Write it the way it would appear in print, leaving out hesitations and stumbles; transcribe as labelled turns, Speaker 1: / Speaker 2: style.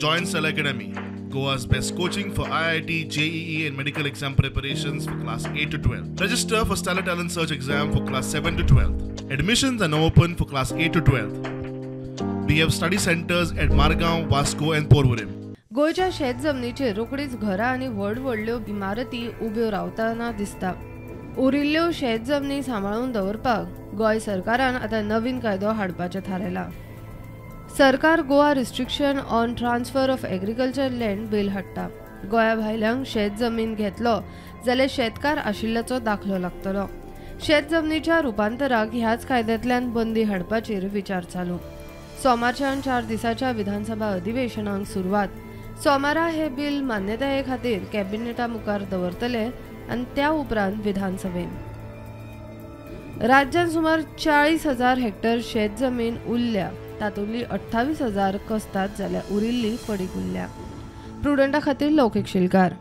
Speaker 1: Join Cell Academy, Goa's best coaching for IIT, JEE and medical exam preparations for class 8 to 12. Register for Stellar Talent Search exam for class 7 to 12. Admissions are now open for class 8 to 12. We have study centers at Margaon, Vasco and Porvorim.
Speaker 2: गोयच्या शेत जमनीचेर रोखडीच घरां आनी व्हड व्हडल्यो इमारती उब्यो रावतना दिसता. उरिल्ल्यो शेत जमनी सांबाळून दवरपाक गोय सरकारान आतां नवीन कायदो हाडपाचें थारायला. सरकार Goa restriction on transfer of agriculture land bill हाडटा. गोंया भायल्यांक शेत जमीन घेतलो जाल्यार शेतकार आशिल्ल्याचो दाखलो लागतलो. शेत जमनीच्या रुपांतराक ह्याच कायद्यांतल्यान बंदी हाडपाचेर विचार चालू. सोमारच्यान 4 दिसाच्या विधानसभा अधिवेशनाक सुरवात. सोमारा हे बिल मान्यताये खातीर कॅबिनेटा मुखार दवरतले आनी त्या उपरांत विधानसभेन. राज्यांत सुमार 40,000 हेक्टर शेत जमीन उरल्या, तातूंतली 28,000 कसतात जाल्यार उरिल्ली पडीक उरल्या. प्रुडंटा खातीर लौकीक शिलकार.